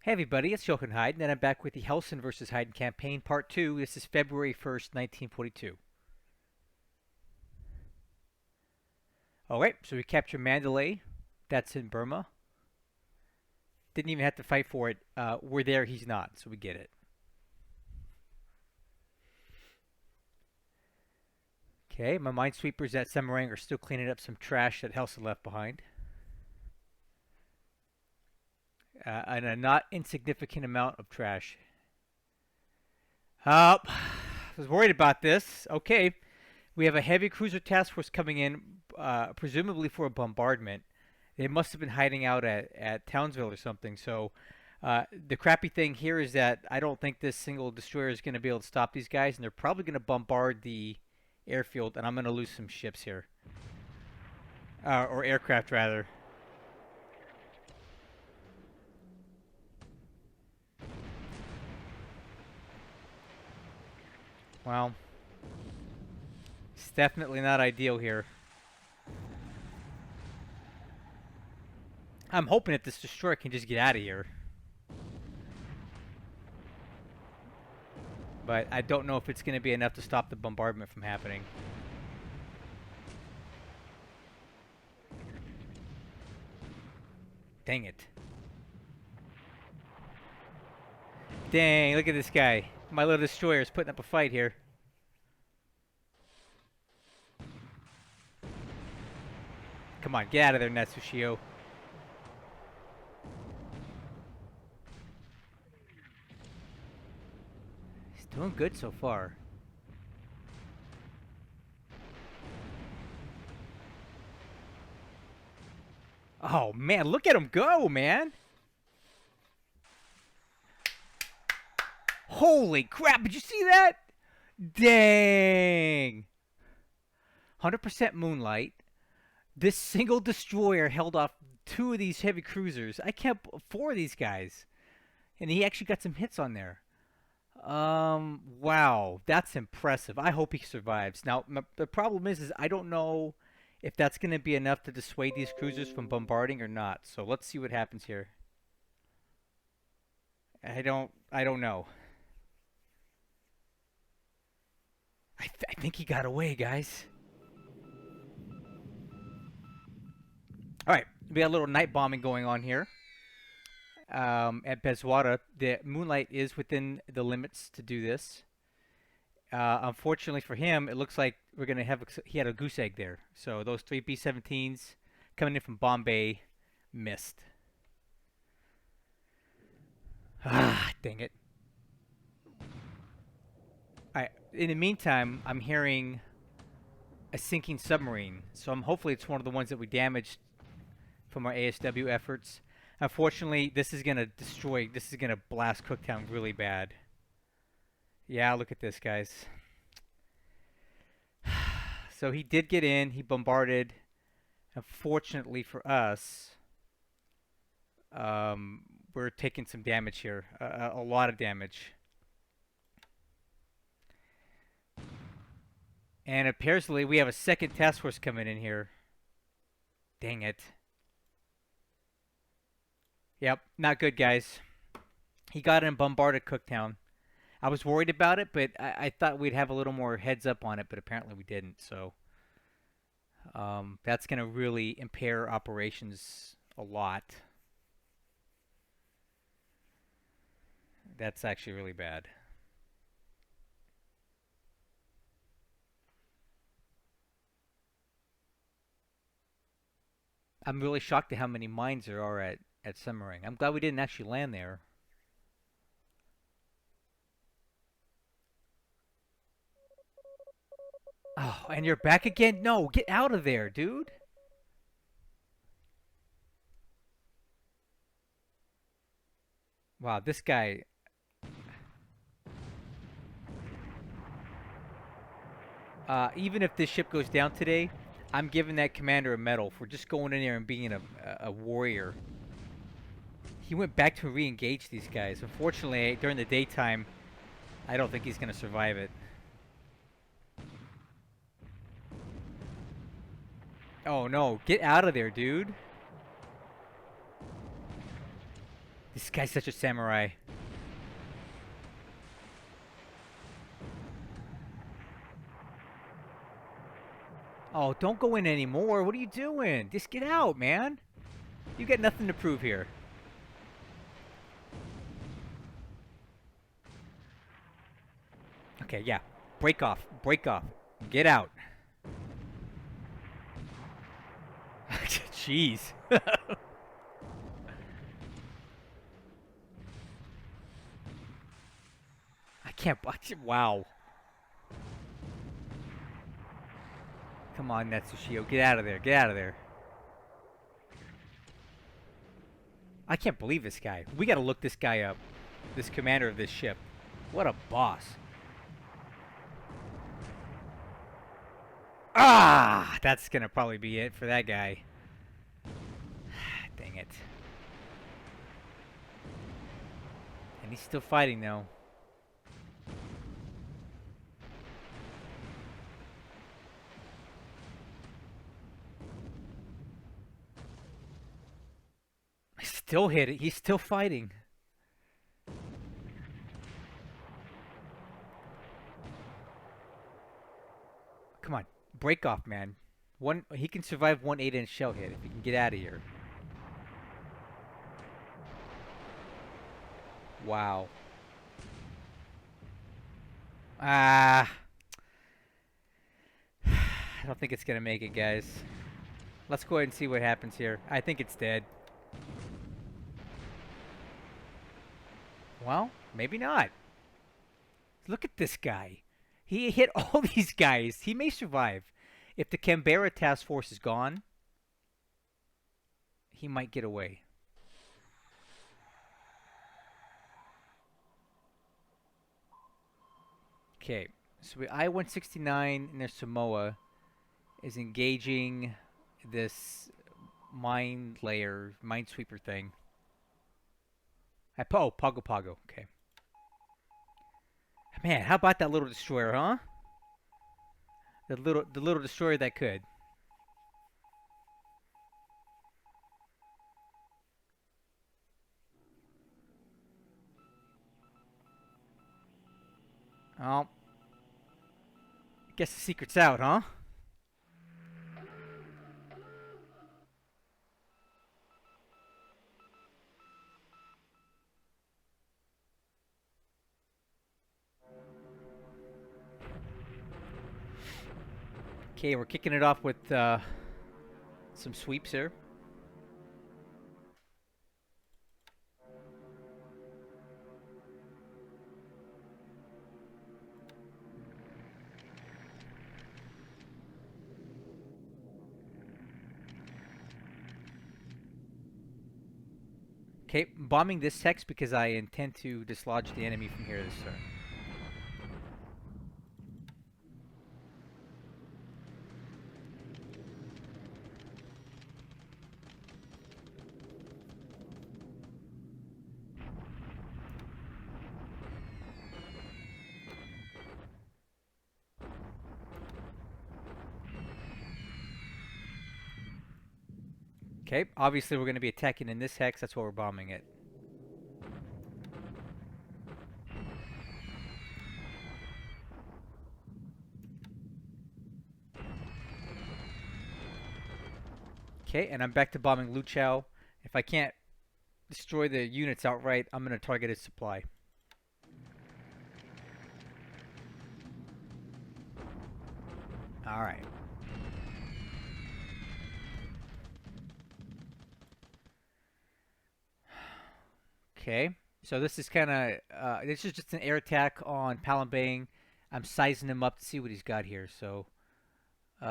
Hey everybody, it's Jochen Heiden, and I'm back with the Hellsen versus Heiden campaign, part 2. This is February 1st, 1942. Alright, so we capture Mandalay. That's in Burma. Didn't even have to fight for it. We're there, he's not, so we get it. Okay, my minesweepers at Semarang are still cleaning up some trash that Hellsen left behind. And a not insignificant amount of trash. I was worried about this. Okay, we have a heavy cruiser task force coming in, presumably for a bombardment. They must have been hiding out at Townsville or something. So the crappy thing here is that I don't think this single destroyer is going to be able to stop these guys, and they're probably going to bombard the airfield, and I'm going to lose some ships here. Or aircraft, rather. Well, it's definitely not ideal here. I'm hoping that this destroyer can just get out of here. But I don't know if it's going to be enough to stop the bombardment from happening. Dang it. Dang, look at this guy. My little destroyer is putting up a fight here. Come on, get out of there, Natsushio. He's doing good so far. Oh, man, look at him go, man. Holy crap, did you see that? Dang. 100% moonlight. This single destroyer held off two of these heavy cruisers. I can't. Four of these guys. And he actually got some hits on there. Wow, that's impressive. I hope he survives. Now, the problem is I don't know if that's going to be enough to dissuade these cruisers from bombarding or not. So let's see what happens here. I don't know. I think he got away, guys. All right, we got a little night bombing going on here. At Bezwara, the moonlight is within the limits to do this. Unfortunately for him, it looks like we're gonna have he had a goose egg there. So those three B-17s coming in from Bombay missed. Ah, dang it! In the meantime, I'm hearing a sinking submarine. So hopefully it's one of the ones that we damaged from our ASW efforts. Unfortunately, this is gonna destroy. This is gonna blast Cooktown really bad. Yeah, look at this, guys. So he did get in. He bombarded. Unfortunately for us, um, we're taking some damage here. A lot of damage. And apparently we have a second task force coming in here. Dang it. Yep, not good, guys. He got in and bombarded Cooktown. I was worried about it, but I thought we'd have a little more heads up on it, but apparently we didn't. So that's going to really impair operations a lot. That's actually really bad. I'm really shocked at how many mines there are at Semmering. I'm glad we didn't actually land there. Oh, and you're back again? No, get out of there, dude. Wow, this guy. Even if this ship goes down today, I'm giving that commander a medal for just going in there and being a warrior. He went back to re-engage these guys. Unfortunately, during the daytime, I don't think he's going to survive it. Oh no, get out of there, dude. This guy's such a samurai. Oh, don't go in anymore. What are you doing? Just get out, man. You got nothing to prove here. Okay, yeah. Break off. Break off. Get out. Jeez. I can't. Wow. Come on, Natsushio. Get out of there. Get out of there. I can't believe this guy. We gotta look this guy up. This commander of this ship. What a boss. Ah! That's gonna probably be it for that guy. Dang it. And he's still fighting, though. I still hit it. He's still fighting. Come on. Break off, man. He can survive one 8-inch shell hit if he can get out of here. Wow. Ah. I don't think it's gonna make it, guys. Let's go ahead and see what happens here. I think it's dead. Well, maybe not. Look at this guy. He hit all these guys. He may survive. If the Canberra task force is gone, he might get away. Okay, so I-169 near Samoa is engaging this minesweeper thing. Oh, Pago Pago. Okay. Man, how about that little destroyer, huh? The little destroyer that could. Oh. Guess the secret's out, huh? Okay, we're kicking it off with some sweeps here. Okay, bombing this hex because I intend to dislodge the enemy from here this turn. Okay, obviously we're going to be attacking in this hex, that's why we're bombing it. Okay, and I'm back to bombing Luchao. If I can't destroy the units outright, I'm going to target his supply. Alright. Okay, so this is kind of, this is just an air attack on Palembang. I'm sizing him up to see what he's got here. So,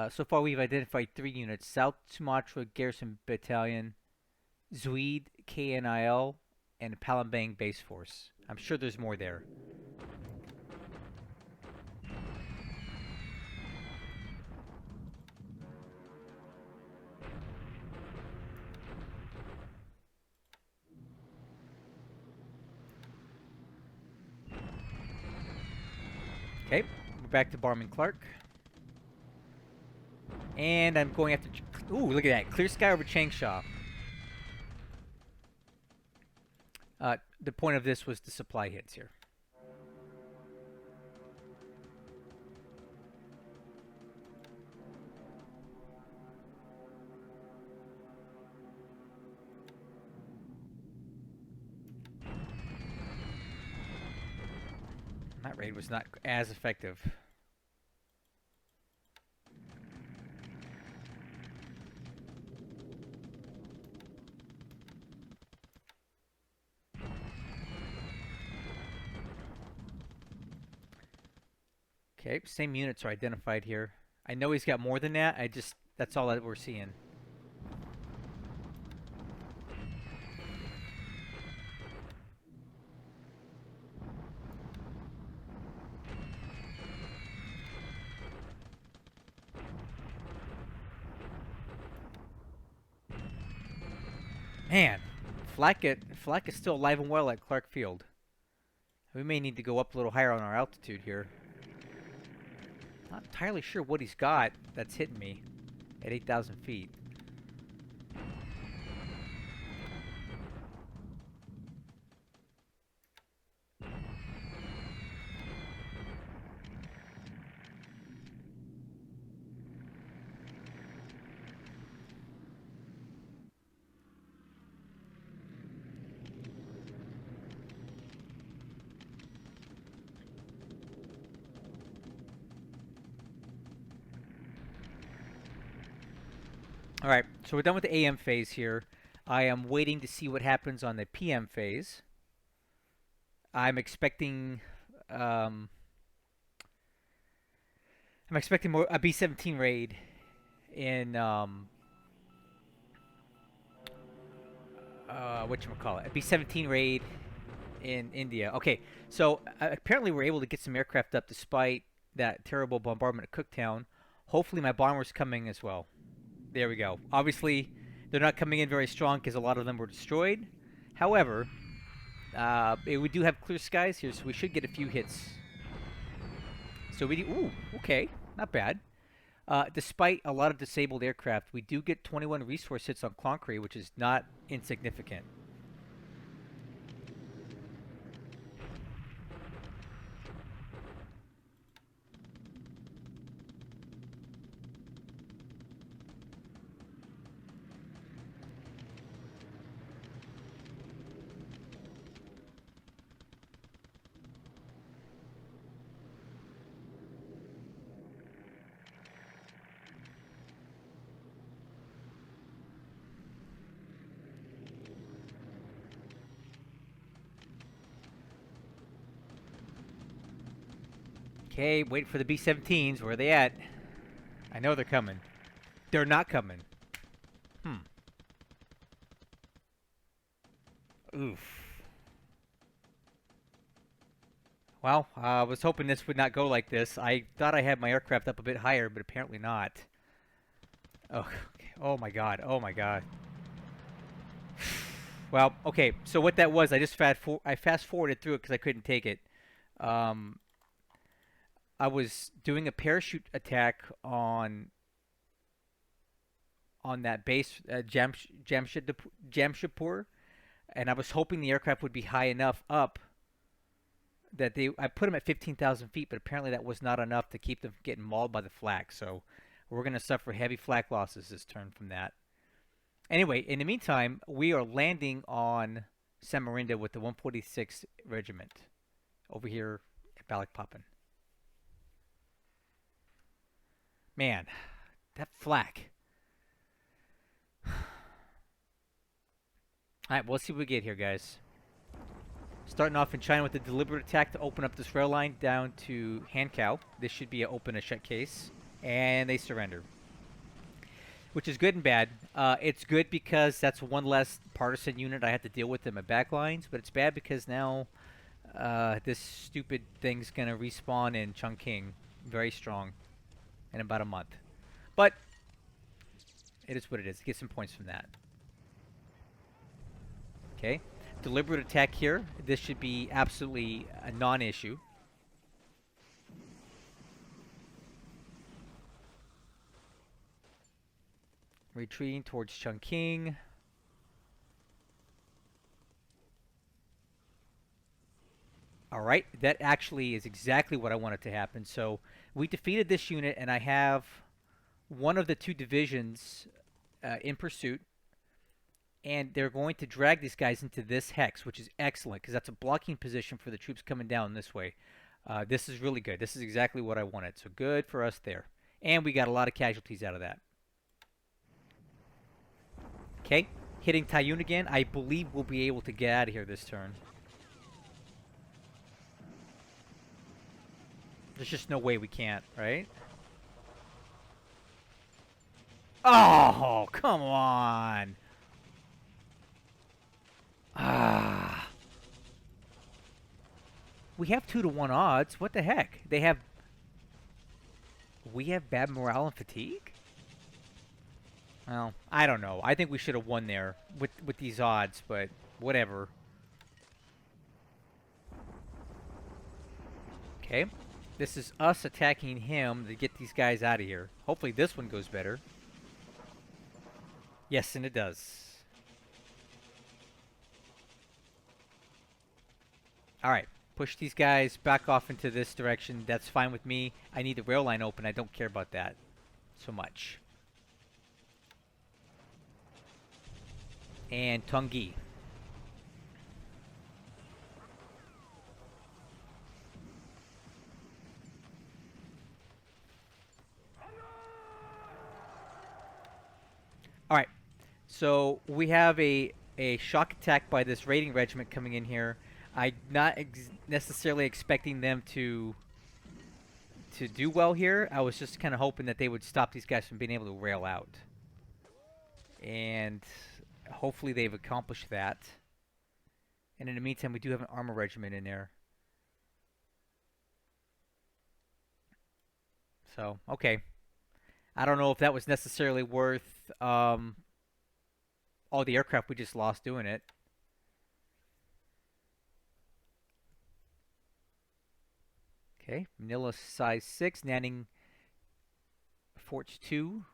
so far we've identified 3 units. South Sumatra Garrison Battalion, Zweed KNIL, and Palembang Base Force. I'm sure there's more there. Okay, we're back to Barman Clark. And I'm going after... Ooh, look at that. Clear sky over Changsha. the point of this was the supply hits here. That raid was not as effective. Okay, same units are identified here. I know he's got more than that. That's all that we're seeing. Man, Flak is still alive and well at Clark Field. We may need to go up a little higher on our altitude here. Not entirely sure what he's got that's hitting me at 8,000 feet. Alright, so we're done with the AM phase here. I am waiting to see what happens on the PM phase. I'm expecting more a B-17 raid in whatchamacallit, a B-17 raid in India. Okay, so apparently we're able to get some aircraft up despite that terrible bombardment at Cooktown. Hopefully my bomber's coming as well. There we go. Obviously, they're not coming in very strong because a lot of them were destroyed. However, we do have clear skies here, so we should get a few hits. So we do... Ooh, okay. Not bad. Despite a lot of disabled aircraft, we do get 21 resource hits on Cloncree, which is not insignificant. Okay, wait for the B-17s. Where are they at? I know they're coming. They're not coming. Oof. Well, I was hoping this would not go like this. I thought I had my aircraft up a bit higher, but apparently not. Oh, okay. Oh my god. Oh my god. Well, okay. So what that was, I fast forwarded through it because I couldn't take it. I was doing a parachute attack on that base, Jamshedpur, and I was hoping the aircraft would be high enough up that I put them at 15,000 feet, but apparently that was not enough to keep them from getting mauled by the flak. So we're going to suffer heavy flak losses this turn from that. Anyway, in the meantime, we are landing on Samarinda with the 146th Regiment over here at Balikpapan. Man, that flak. Alright, well, let's see what we get here, guys. Starting off in China with a deliberate attack to open up this rail line down to Hankow. This should be an open and shut case. And they surrender. Which is good and bad. It's good because that's one less partisan unit I have to deal with in my backlines. But it's bad because now this stupid thing's going to respawn in Chongqing very strong in about a month. But it is what it is. Get some points from that. Okay. Deliberate attack here. This should be absolutely a non-issue. Retreating towards Chongqing. All right, that actually is exactly what I wanted to happen. So we defeated this unit, and I have one of the two divisions in pursuit, and they're going to drag these guys into this hex, which is excellent because that's a blocking position for the troops coming down this way. This is really good. This is exactly what I wanted. So good for us there. And we got a lot of casualties out of that. Okay, hitting Tayun again. I believe we'll be able to get out of here this turn. There's just no way we can't, right? Oh, come on. Ah. We have 2-to-1 odds. What the heck? We have bad morale and fatigue? Well, I don't know. I think we should have won there with these odds, but whatever. Okay. This is us attacking him to get these guys out of here. Hopefully this one goes better. Yes, and it does. Alright. Push these guys back off into this direction. That's fine with me. I need the rail line open. I don't care about that so much. And Tongi. Alright. So we have a shock attack by this raiding regiment coming in here. I'm not necessarily expecting them to do well here. I was just kind of hoping that they would stop these guys from being able to rail out. And hopefully they've accomplished that. And in the meantime, we do have an armor regiment in there. So, okay. I don't know if that was necessarily worth all the aircraft we just lost doing it. Okay, Manila size 6, Nanning Forts 2.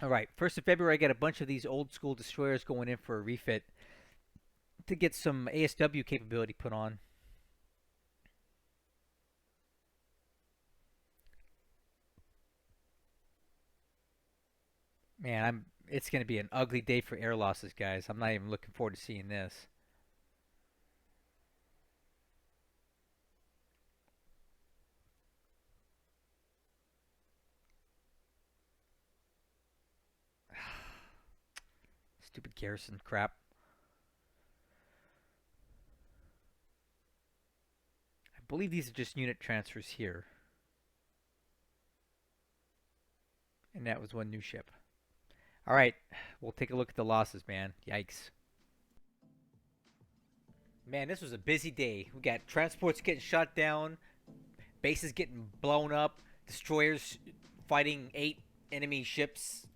Alright, 1st of February I got a bunch of these old school destroyers going in for a refit to get some ASW capability put on. Man, it's going to be an ugly day for air losses, guys. I'm not even looking forward to seeing this. Stupid garrison crap. I believe these are just unit transfers here. And that was one new ship. Alright, we'll take a look at the losses, man. Yikes. Man, this was a busy day. We got transports getting shot down, bases getting blown up, destroyers fighting 8 enemy ships.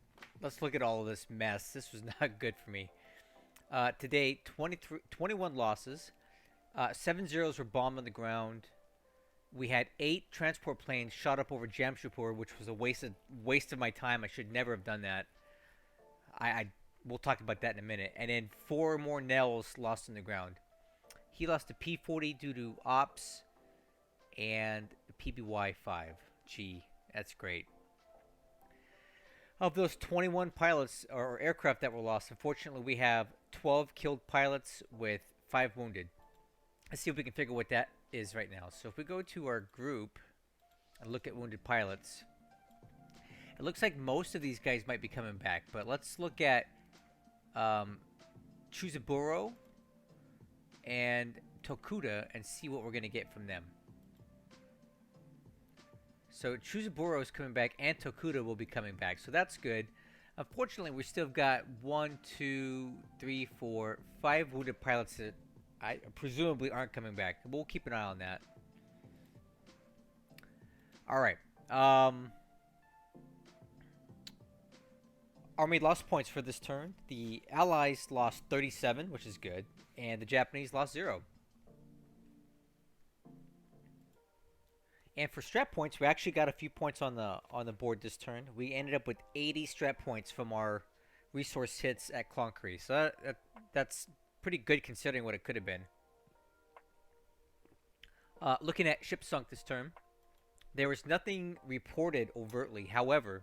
Let's look at all of this mess. This was not good for me. Today, 21 losses. 7 zeros were bombed on the ground. We had 8 transport planes shot up over Jamshedpur, which was a waste of my time. I should never have done that. We'll talk about that in a minute. And then 4 more Nels lost on the ground. He lost a P-40 due to ops and the PBY-5. Gee, that's great. Of those 21 pilots or aircraft that were lost, unfortunately we have 12 killed pilots with 5 wounded. Let's see if we can figure what that is right now. So if we go to our group and look at wounded pilots, it looks like most of these guys might be coming back. But let's look at Chuzaburo and Tokuda and see what we're going to get from them. So Chuzaburo is coming back and Tokuda will be coming back. So that's good. Unfortunately, we still got 1, 2, 3, 4, 5 wounded pilots that presumably aren't coming back. We'll keep an eye on that. Alright. Army lost points for this turn. The Allies lost 37, which is good. And the Japanese lost 0. And for strat points, we actually got a few points on the board this turn. We ended up with 80 strat points from our resource hits at Cloncree. So that's pretty good considering what it could have been. Looking at ship sunk this turn, there was nothing reported overtly. However,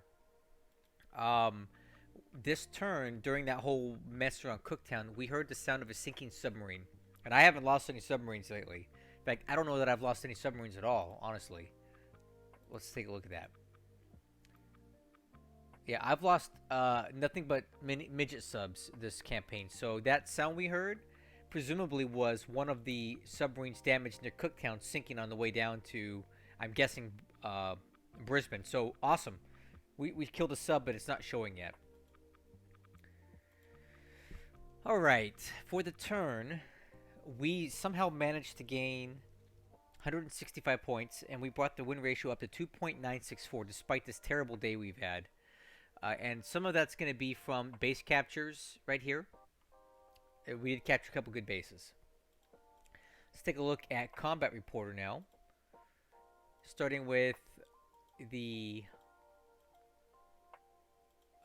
this turn, during that whole mess around Cooktown, we heard the sound of a sinking submarine. And I haven't lost any submarines lately. In fact, I don't know that I've lost any submarines at all, honestly. Let's take a look at that. Yeah, I've lost nothing but midget subs this campaign. So that sound we heard presumably was one of the submarines damaged near Cooktown sinking on the way down to, I'm guessing, Brisbane. So awesome. We killed a sub, but it's not showing yet. Alright, for the turn, we somehow managed to gain 165 points, and we brought the win ratio up to 2.964 despite this terrible day we've had. And some of that's going to be from base captures right here. We did capture a couple good bases. Let's take a look at Combat Reporter now. Starting with the...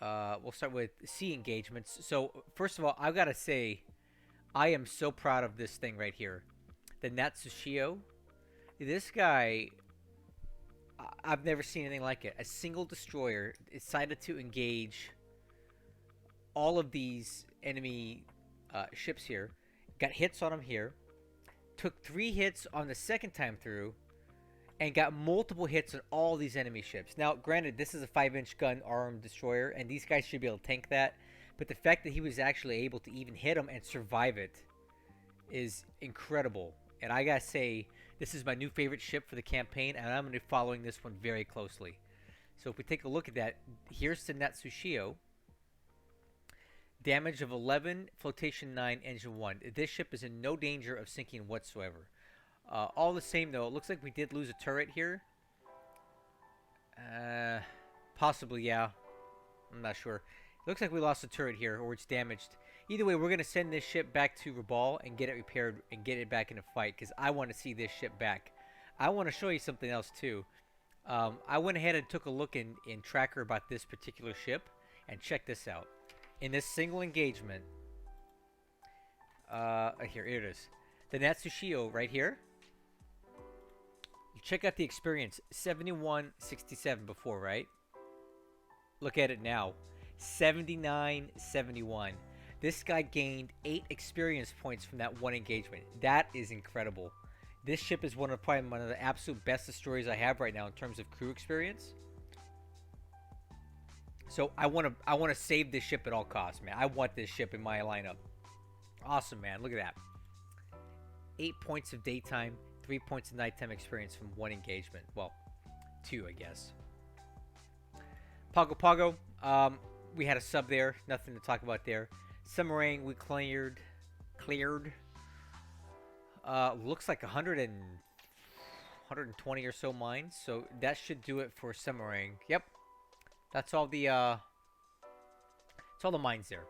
we'll start with sea engagements. So, first of all, I've got to say, I am so proud of this thing right here. The Natsushio. This guy, I've never seen anything like it. A single destroyer decided to engage all of these enemy ships here. Got hits on them here. Took 3 hits on the second time through. And got multiple hits on all these enemy ships. Now, granted, this is a 5-inch gun armed destroyer, and these guys should be able to tank that. But the fact that he was actually able to even hit them and survive it is incredible. And I gotta say, this is my new favorite ship for the campaign, and I'm going to be following this one very closely. So if we take a look at that, here's the Natsushio. Damage of 11, flotation 9, engine 1. This ship is in no danger of sinking whatsoever. All the same, though, it looks like we did lose a turret here. Possibly, yeah. I'm not sure. It looks like we lost a turret here, or it's damaged. Either way, we're going to send this ship back to Rabaul and get it repaired and get it back in a fight, because I want to see this ship back. I want to show you something else, too. I went ahead and took a look in Tracker about this particular ship, and check this out. In this single engagement, here it is. The Natsushio right here. Check out the experience. 7167 before, right? Look at it now. 7971. This guy gained 8 experience points from that one engagement. That is incredible. This ship is probably one of the absolute best destroyers I have right now in terms of crew experience. So I want to save this ship at all costs, man. I want this ship in my lineup. Awesome, man. Look at that. 8 points of daytime, 3 points of nighttime experience from one engagement. Well, 2, I guess. Pago Pago. We had a sub there. Nothing to talk about there. Semarang, we cleared. Looks like 120 or so mines. So that should do it for Semarang. Yep. That's all the mines there.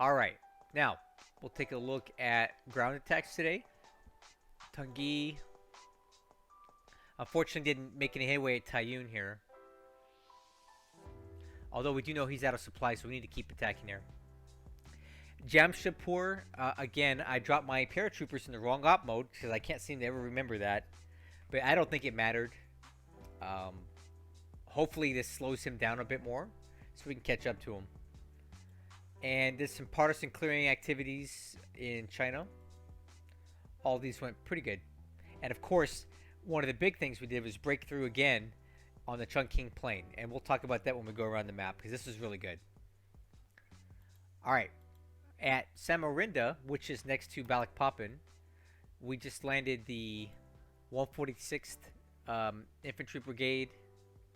Alright. Now, we'll take a look at ground attacks today. Tungi, unfortunately, didn't make any headway at Taiyun here. Although we do know he's out of supply, so we need to keep attacking there. Jamshedpur, again, I dropped my paratroopers in the wrong op mode because I can't seem to ever remember that. But I don't think it mattered. Hopefully this slows him down a bit more so we can catch up to him. And there's some partisan clearing activities in China. All these went pretty good. And of course, one of the big things we did was break through again on the Chungking Plain. And we'll talk about that when we go around the map, because this is really good. Alright. At Samarinda, which is next to Balikpapan, we just landed the 146th Infantry Brigade,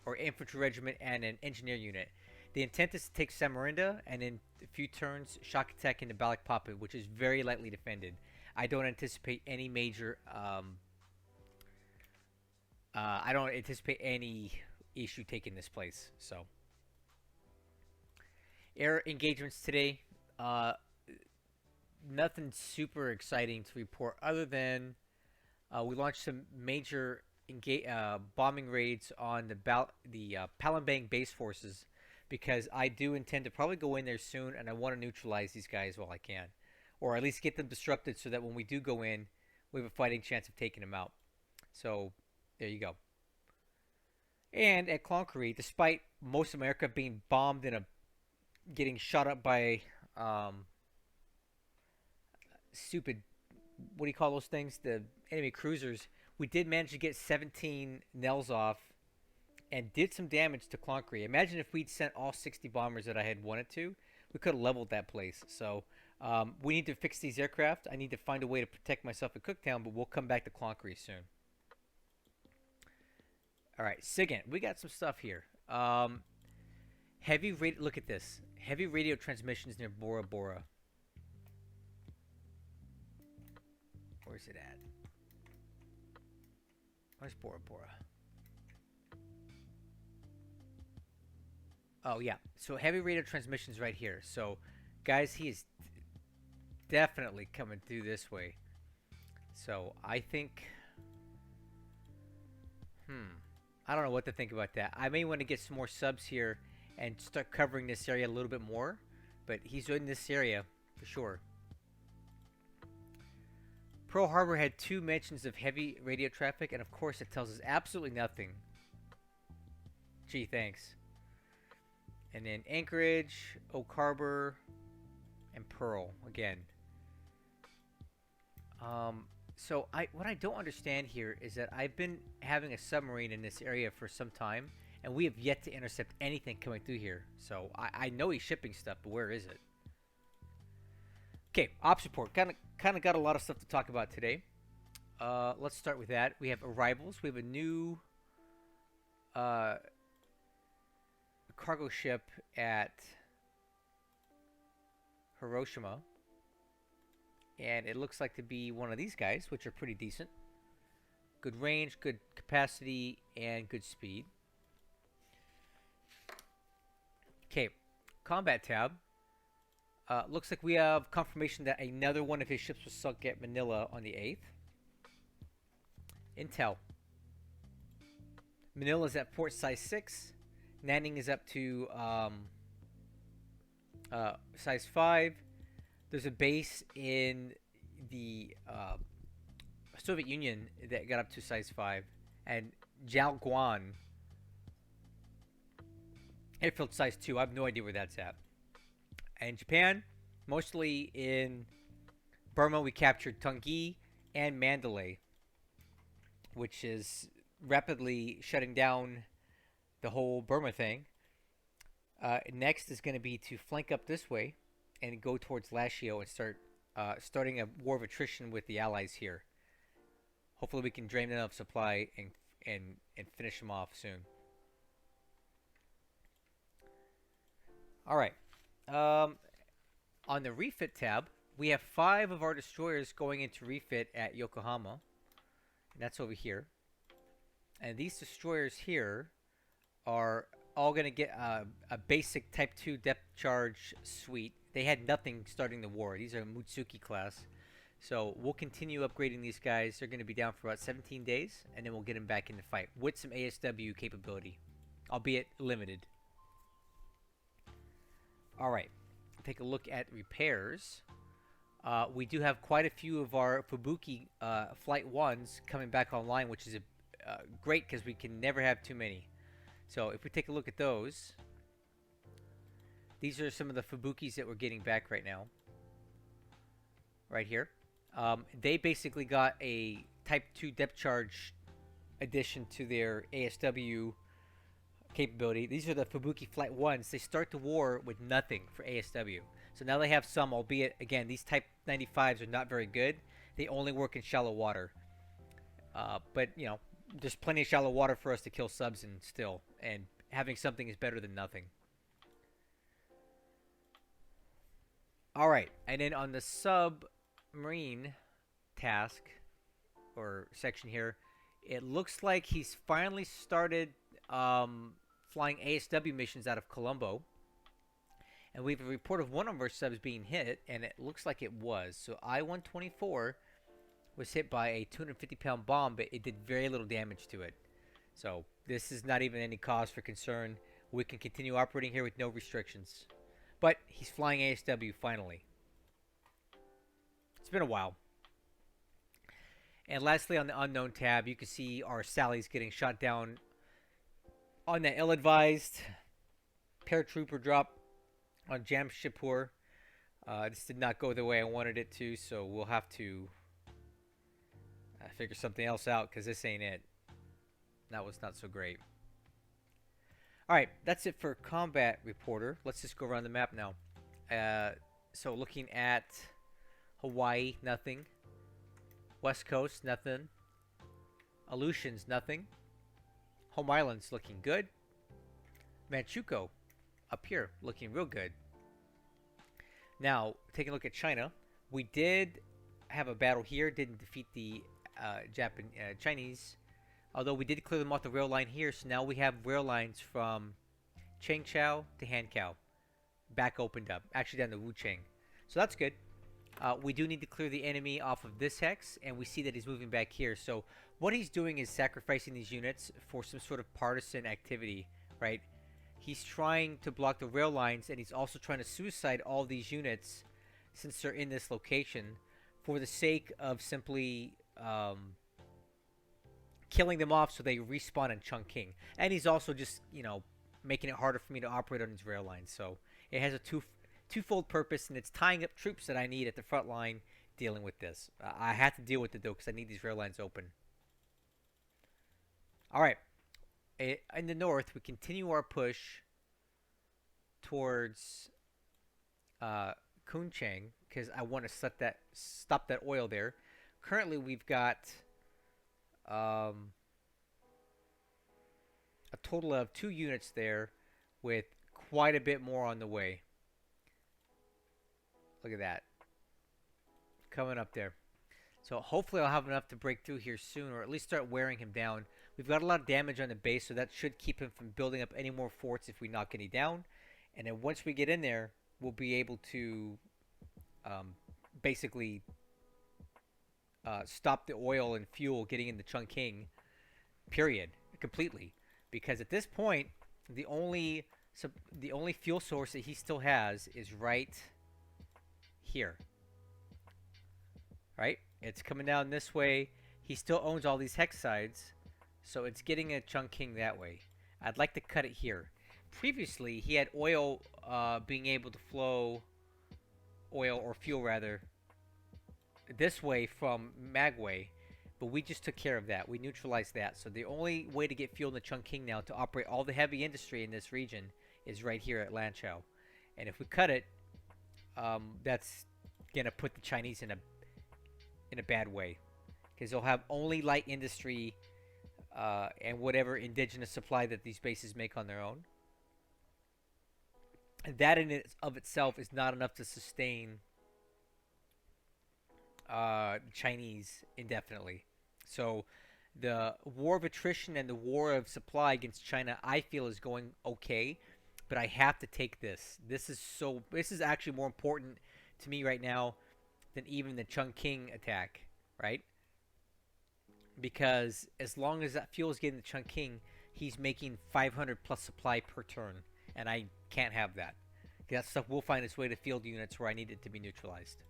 or Infantry Regiment, and an Engineer Unit. The intent is to take Samarinda, and in a few turns, shock attack into Balikpapan, which is very lightly defended. I don't anticipate any major... I don't anticipate any issue taking this place, so... Air engagements today. Nothing super exciting to report other than We launched some major bombing raids on the Palembang base forces because I do intend to probably go in there soon, and I want to neutralize these guys while I can, or at least get them disrupted so that when we do go in, we have a fighting chance of taking them out. So there you go. And at Cloncurry, despite most of America being bombed and getting shot up by stupid, what do you call those things? The enemy cruisers. We did manage to get 17 Nels off and did some damage to Cloncurry. Imagine if we'd sent all 60 bombers that I had wanted to. We could have leveled that place. So we need to fix these aircraft. I need to find a way to protect myself at Cooktown, but we'll come back to Cloncurry soon. All right, SIGINT. We got some stuff here. Look at this. Heavy radio transmissions near Bora Bora. Where's it at? Where's Bora Bora? Oh, yeah. So heavy radio transmissions right here. So, guys, he is definitely coming through this way. So, I think... I don't know what to think about that. I may want to get some more subs here and start covering this area a little bit more. But he's in this area for sure. Pearl Harbor had 2 mentions of heavy radio traffic, and of course it tells us absolutely nothing. Gee, thanks. And then Anchorage, Oak Harbor, and Pearl again. So what I don't understand here is that I've been having a submarine in this area for some time, and we have yet to intercept anything coming through here. So I know he's shipping stuff, but where is it? Okay, ops report. Kind of got a lot of stuff to talk about today. Let's start with that. We have arrivals. We have a new cargo ship at Hiroshima. And it looks like to be one of these guys, which are pretty decent. Good range, good capacity, and good speed. Okay, combat tab. Looks like we have confirmation that another one of his ships was sunk at Manila on the 8th. Intel. Manila is at port size 6. Nanning is up to size 5. There's a base in the Soviet Union that got up to size 5. And Jiaoguan airfield size 2. I have no idea where that's at. And Japan, mostly in Burma, we captured Tungi and Mandalay, which is rapidly shutting down the whole Burma thing. Next is going to be to flank up this way and go towards Lashio and starting a war of attrition with the allies here. Hopefully we can drain them of supply and finish them off soon. All right. On the refit tab, we have 5 of our destroyers going into refit at Yokohama. And that's over here. And these destroyers here are all going to get a basic Type 2 depth charge suite. They had nothing starting the war. These are Mutsuki class. So we'll continue upgrading these guys. They're going to be down for about 17 days. And then we'll get them back in the fight with some ASW capability. Albeit limited. Alright. Take a look at repairs. We do have quite a few of our Fubuki Flight 1s coming back online, which is great because we can never have too many. So if we take a look at those, these are some of the Fubukis that we're getting back right now. Right here. They basically got a Type 2 depth charge addition to their ASW capability. These are the Fubuki Flight 1s. They start the war with nothing for ASW. So now they have some, albeit, again, these Type 95s are not very good. They only work in shallow water. But, you know, there's plenty of shallow water for us to kill subs in still. And having something is better than nothing. Alright, and then on the submarine task, or section here, it looks like he's finally started flying ASW missions out of Colombo. And we have a report of one of our subs being hit, and it looks like it was. So I-124 was hit by a 250-pound bomb, but it did very little damage to it. So this is not even any cause for concern. We can continue operating here with no restrictions. But he's flying ASW finally. It's been a while. And lastly, on the unknown tab, you can see our Sally's getting shot down on that ill-advised paratrooper drop on Jamshedpur. This did not go the way I wanted it to, so we'll have to figure something else out, because this ain't it. That was not so great. Alright, that's it for Combat Reporter. Let's just go around the map now. So looking at Hawaii, nothing. West Coast, nothing. Aleutians, nothing. Home Island's looking good. Manchukuo, up here, looking real good. Now, taking a look at China, we did have a battle here, didn't defeat the Chinese, although we did clear them off the rail line here, so now we have rail lines from Changchao to Hankow back opened up, actually down to Wuchang. So that's good. We do need to clear the enemy off of this hex, and we see that he's moving back here. So what he's doing is sacrificing these units for some sort of partisan activity, right? He's trying to block the rail lines, and he's also trying to suicide all these units since they're in this location for the sake of simply killing them off so they respawn in Chongqing. And he's also just, you know, making it harder for me to operate on these rail lines. So it has a twofold purpose, and it's tying up troops that I need at the front line dealing with this. I have to deal with it, though, because I need these rail lines open. All right. In the north, we continue our push towards Kunchang, because I want to stop that oil there. Currently, we've got a total of 2 units there with quite a bit more on the way. Look at that. Coming up there. So hopefully I'll have enough to break through here soon, or at least start wearing him down. We've got a lot of damage on the base, so that should keep him from building up any more forts if we knock any down. And then once we get in there, we'll be able to basically stop the oil and fuel getting into Chongqing, period, completely. Because at this point, the only fuel source that he still has is right here. Right? It's coming down this way. He still owns all these hex sides, so it's getting at Chongqing that way. I'd like to cut it here. Previously, he had oil being able to flow, oil or fuel rather, this way from Magway, but we just took care of that. We neutralized that. So the only way to get fuel in Chongqing now to operate all the heavy industry in this region is right here at Lanchao. And if we cut it, that's gonna put the Chinese in a bad way, because they'll have only light industry and whatever indigenous supply that these bases make on their own. And that in of itself is not enough to sustain Chinese indefinitely. So the war of attrition and the war of supply against China, I feel, is going okay, but I have to take this. This is actually more important to me right now than even the Chongqing attack, right? Because as long as that fuel is getting to Chongqing, he's making 500 plus supply per turn, and I can't have that. That stuff will find its way to field units where I need it to be neutralized.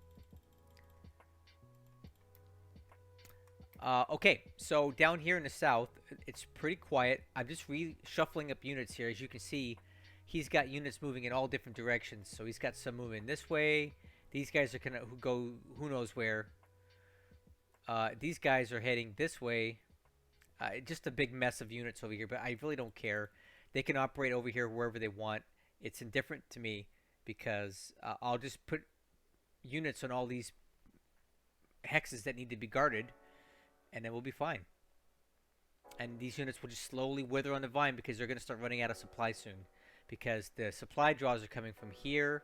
Okay, so down here in the south, it's pretty quiet. I'm just reshuffling up units here. As you can see, he's got units moving in all different directions. So he's got some moving this way. These guys are gonna go who knows where. These guys are heading this way. Just a big mess of units over here, but I really don't care. They can operate over here wherever they want. It's indifferent to me, because I'll just put units on all these hexes that need to be guarded, and then we'll be fine. And these units will just slowly wither on the vine, because they're going to start running out of supply soon. Because the supply draws are coming from here,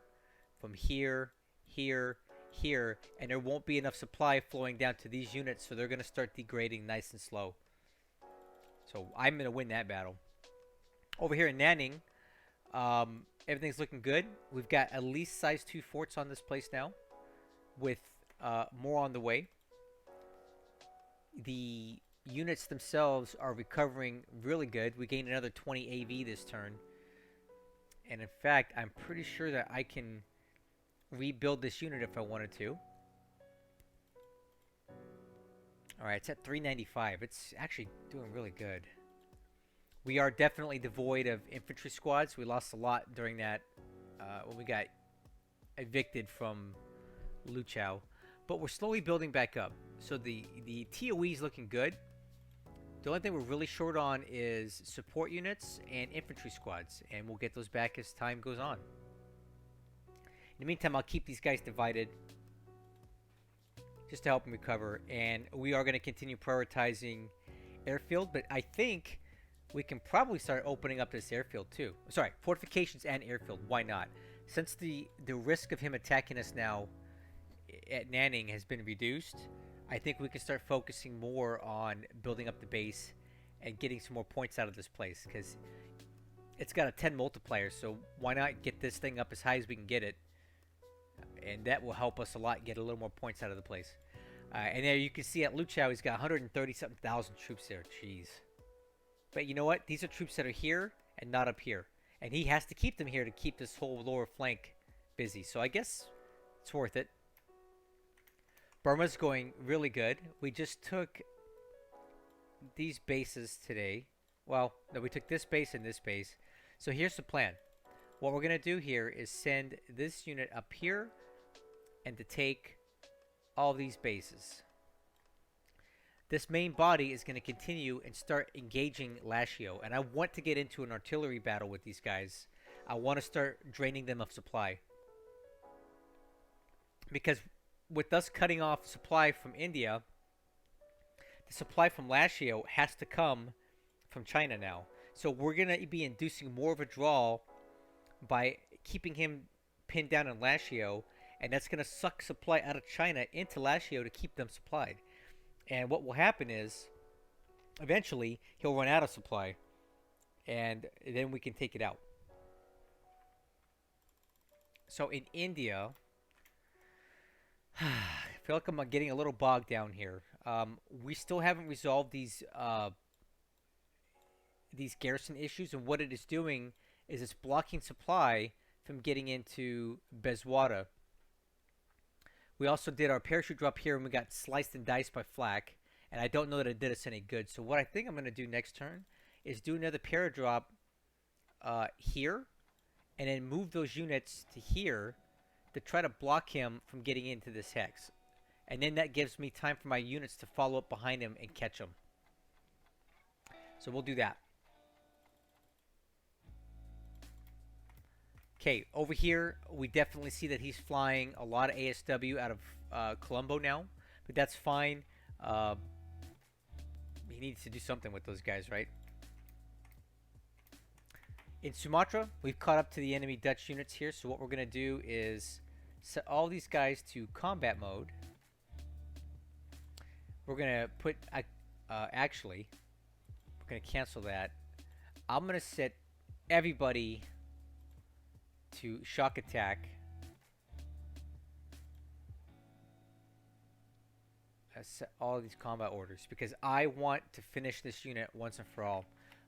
here, here, and there won't be enough supply flowing down to these units, so they're going to start degrading nice and slow. So I'm going to win that battle. Over here in Nanning, everything's looking good. We've got at least size 2 forts on this place now, with more on the way. the units themselves are recovering really good. We gained another 20 AV this turn. And in fact, I'm pretty sure that I can rebuild this unit if I wanted to. Alright, it's at 395. It's actually doing really good. We are definitely devoid of infantry squads. We lost a lot during that when we got evicted from Luchao. But we're slowly building back up. So the TOE is looking good. The only thing we're really short on is support units and infantry squads. And we'll get those back as time goes on. In the meantime, I'll keep these guys divided just to help them recover. And we are going to continue prioritizing airfield. But I think we can probably start opening up this airfield too. Sorry, fortifications and airfield. Why not? Since the risk of him attacking us now at Nanning has been reduced, I think we can start focusing more on building up the base and getting some more points out of this place, because it's got a 10 multiplier, so why not get this thing up as high as we can get it, and that will help us a lot get a little more points out of the place. And there you can see at Luchao he's got 130-something thousand troops there. Jeez. But you know what? These are troops that are here and not up here. And he has to keep them here to keep this whole lower flank busy. So I guess it's worth it. Burma's going really good. We just took these bases today. Well, no, we took this base and this base. So here's the plan. What we're going to do here is send this unit up here and to take all these bases. This main body is going to continue and start engaging Lashio. And I want to get into an artillery battle with these guys. I want to start draining them of supply. Because with us cutting off supply from India, the supply from Lashio has to come from China now. So we're going to be inducing more of a draw by keeping him pinned down in Lashio. And that's going to suck supply out of China into Lashio to keep them supplied. And what will happen is, eventually, he'll run out of supply. And then we can take it out. So in India, I feel like I'm getting a little bogged down here. We still haven't resolved these garrison issues. And what it is doing is it's blocking supply from getting into Bezwada. We also did our parachute drop here, and we got sliced and diced by flak. And I don't know that it did us any good. So what I think I'm going to do next turn is do another paradrop here. And then move those units to here to try to block him from getting into this hex. And then that gives me time for my units to follow up behind him and catch him. So we'll do that. Okay, over here, we definitely see that he's flying a lot of ASW out of Colombo now. But that's fine. He needs to do something with those guys, right? In Sumatra, we've caught up to the enemy Dutch units here. So what we're going to do is set all these guys to combat mode. We're going to put... actually, we're going to cancel that. I'm going to set everybody to shock attack. Set all of these combat orders because I want to finish this unit once and for all.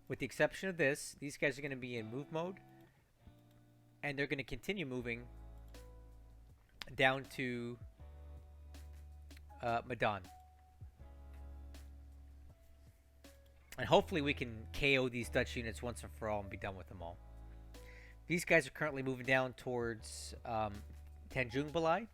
With the exception of this, these guys are going to be in move mode, and they're going to continue moving down to Medan. And hopefully we can KO these Dutch units once and for all and be done with them all. These guys are currently moving down towards Tanjung Balai.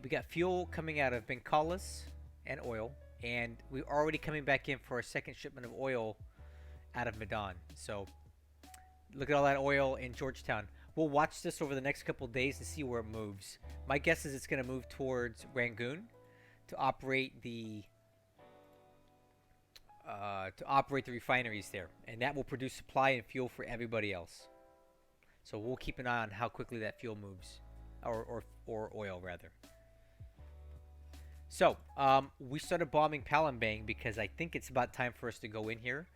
We got fuel coming out of Benkalis and oil. And we're already coming back in for our second shipment of oil out of Medan. So look at all that oil in Georgetown. We'll watch this over the next couple of days to see where it moves. My guess is it's going to move towards Rangoon to operate the refineries there, and that will produce supply and fuel for everybody else. So we'll keep an eye on how quickly that fuel moves, or oil rather. So we started bombing Palembang because I think it's about time for us to go in here.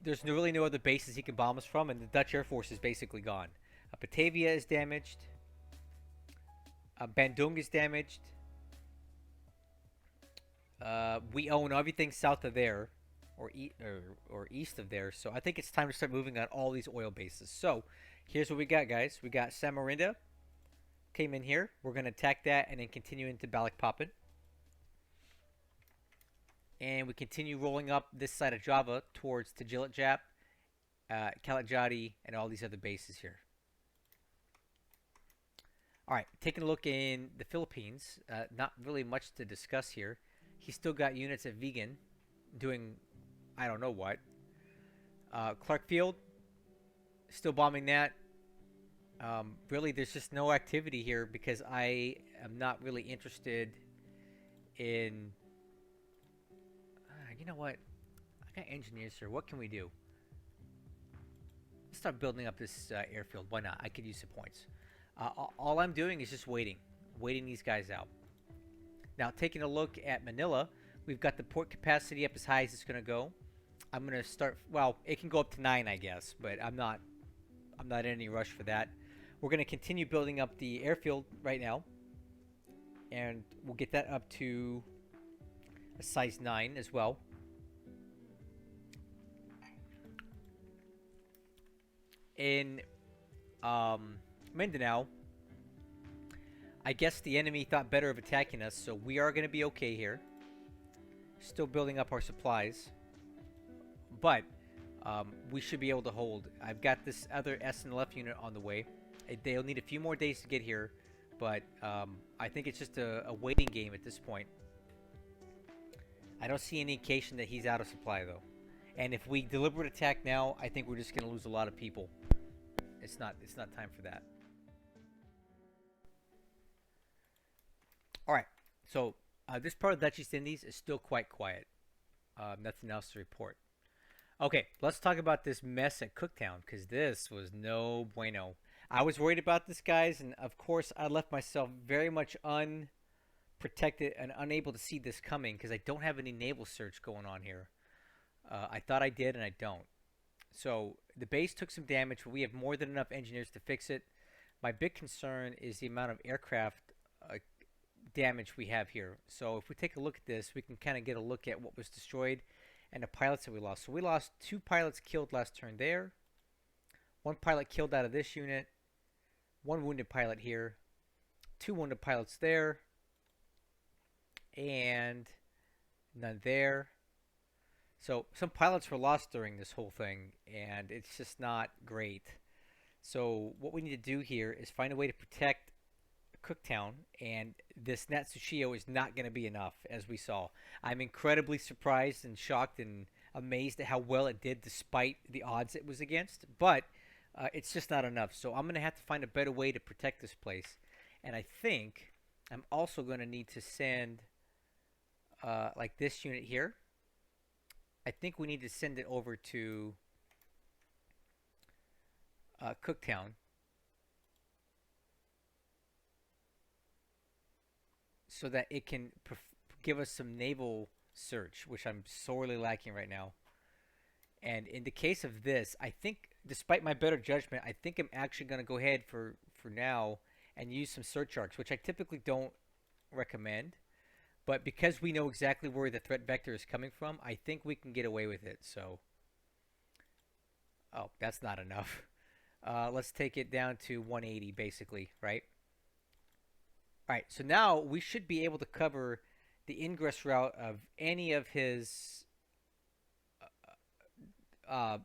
There's really no other bases he can bomb us from, and the Dutch Air Force is basically gone. Batavia is damaged. Bandung is damaged. We own everything south of there, or east of there. So I think it's time to start moving on all these oil bases. So here's what we got, guys. We got Samarinda came in here. We're gonna attack that and then continue into Balikpapan. And we continue rolling up this side of Java towards Tajilajap, Kalajati, and all these other bases here. All right, taking a look in the Philippines, not really much to discuss here. He's still got units at Vegan doing I don't know what. Clark Field, still bombing that. Really, there's just no activity here because I am not really interested in. You know what? I got engineers here. What can we do? Let's start building up this airfield. Why not? I could use some points. All I'm doing is just waiting these guys out. Now, taking a look at Manila, we've got the port capacity up as high as it's going to go. I'm going to start. Well, it can go up to 9, I guess, but I'm not in any rush for that. We're going to continue building up the airfield right now, and we'll get that up to a size 9 as well. In Mindanao, I guess the enemy thought better of attacking us, so we are going to be okay here. Still building up our supplies, but we should be able to hold. I've got this other SNLF unit on the way. They'll need a few more days to get here, but I think it's just a waiting game at this point. I don't see any indication that he's out of supply, though. And if we deliberate attack now, I think we're just going to lose a lot of people. It's not time for that. All right, so this part of the Dutch East Indies is still quite quiet. Nothing else to report. Okay, let's talk about this mess at Cooktown, because this was no bueno. I was worried about this, guys, and of course I left myself very much unprotected and unable to see this coming because I don't have any naval search going on here. I thought I did, and I don't. So the base took some damage, but we have more than enough engineers to fix it. My big concern is the amount of aircraft damage we have here. So if we take a look at this, we can kind of get a look at what was destroyed and the pilots that we lost. So we lost 2 pilots killed last turn there. 1 pilot killed out of this unit. 1 wounded pilot here. 2 wounded pilots there. And none there. So some pilots were lost during this whole thing, and it's just not great. So what we need to do here is find a way to protect Cooktown, and this Natsushio is not going to be enough, as we saw. I'm incredibly surprised and shocked and amazed at how well it did despite the odds it was against, but it's just not enough. So I'm going to have to find a better way to protect this place, and I think I'm also going to need to send like this unit here. I think we need to send it over to Cooktown. So that it can give us some naval search, which I'm sorely lacking right now. And in the case of this, I think, despite my better judgment, I think I'm actually going to go ahead for now and use some search arcs, which I typically don't recommend. But because we know exactly where the threat vector is coming from, I think we can get away with it. So, oh, that's not enough. Let's take it down to 180, basically, right? All right, so now we should be able to cover the ingress route of any of his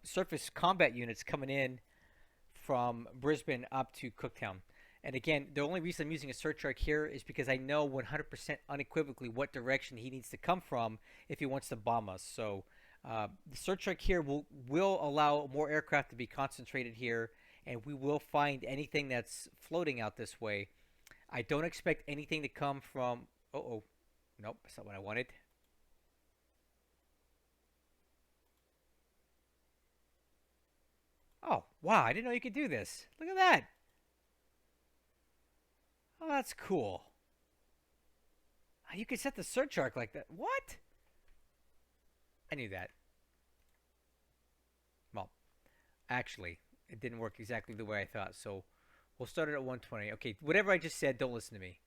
surface combat units coming in from Brisbane up to Cooktown. And again, the only reason I'm using a search arc here is because I know 100% unequivocally what direction he needs to come from if he wants to bomb us. So the search arc here will allow more aircraft to be concentrated here, and we will find anything that's floating out this way. I don't expect anything to come from... Uh-oh. Nope, that's not what I wanted. Oh, wow, I didn't know you could do this. Look at that. Oh, that's cool. You could set the search arc like that. What? I knew that. Well, actually, it didn't work exactly the way I thought, so we'll start it at 120. Okay, whatever I just said, don't listen to me.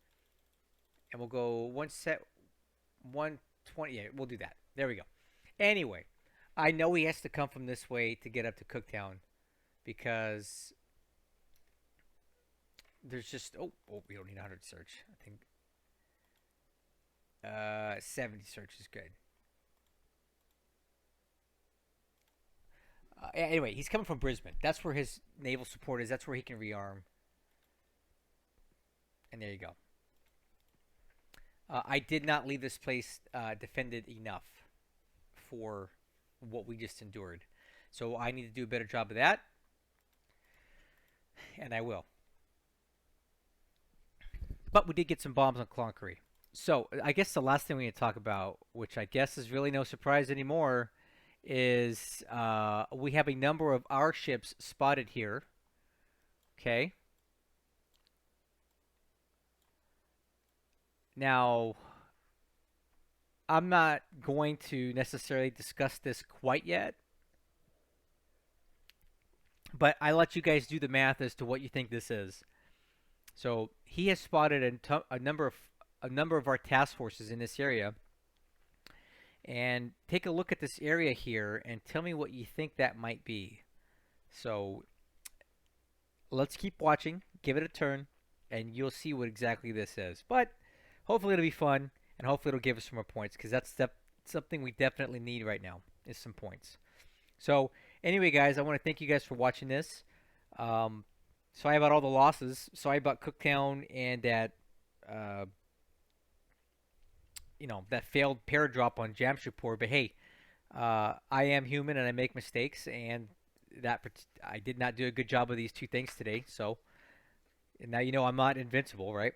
And we'll go 1 20. Yeah, we'll do that. There we go. Anyway, I know he has to come from this way to get up to Cooktown because there's just we don't need 100 search. I think 70 search is good. Anyway, he's coming from Brisbane. That's where his naval support is. That's where he can rearm. And there you go. I did not leave this place defended enough for what we just endured. So I need to do a better job of that. And I will. But we did get some bombs on Cloncurry. So I guess the last thing we need to talk about, which I guess is really no surprise anymore, is we have a number of our ships spotted here. Okay. Now, I'm not going to necessarily discuss this quite yet, but I let you guys do the math as to what you think this is. So he has spotted a number of our task forces in this area, and take a look at this area here and tell me what you think that might be. So let's keep watching, give it a turn, and you'll see what exactly this is. But hopefully it'll be fun, and hopefully it'll give us some more points, because that's something we definitely need right now, is some points. So anyway, guys, I want to thank you guys for watching this. Sorry about all the losses. Sorry about Cooktown and that, that failed paradrop on Jamshedpur. But hey, I am human and I make mistakes, and I did not do a good job of these two things today. So and now you know I'm not invincible, right?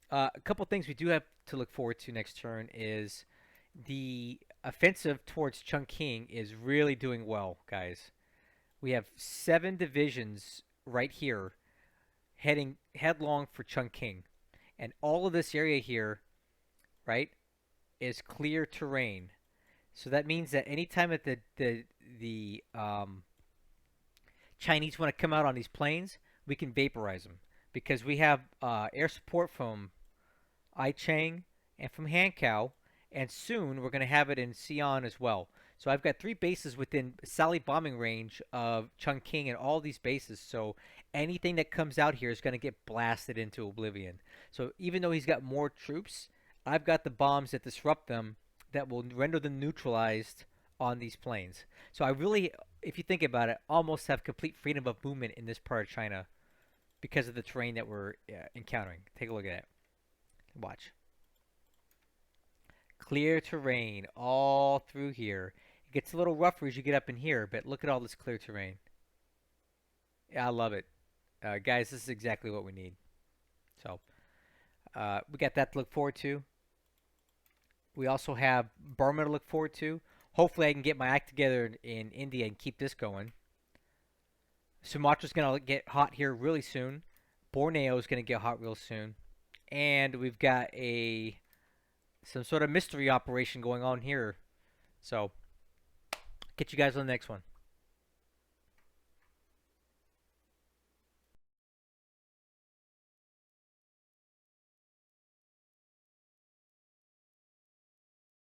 A couple things we do have to look forward to next turn is the offensive towards Chungking is really doing well, guys. We have 7 divisions right here heading headlong for Chungking. And all of this area here, right, is clear terrain. So that means that anytime that the Chinese want to come out on these planes, we can vaporize them. Because we have air support from Aichang and from Hankow, and soon we're going to have it in Xi'an as well. So I've got 3 bases within Sally bombing range of Chungking and all these bases. So anything that comes out here is going to get blasted into oblivion. So even though he's got more troops, I've got the bombs that disrupt them that will render them neutralized on these planes. So I really, if you think about it, almost have complete freedom of movement in this part of China because of the terrain that we're encountering. Take a look at it. Watch. Clear terrain all through here. It gets a little rougher as you get up in here, but look at all this clear terrain. Yeah, I love it. Guys, this is exactly what we need. So, we got that to look forward to. We also have Burma to look forward to. Hopefully I can get my act together in India and keep this going. Sumatra's going to get hot here really soon. Borneo is going to get hot real soon. And we've got some sort of mystery operation going on here. So, get you guys on the next one.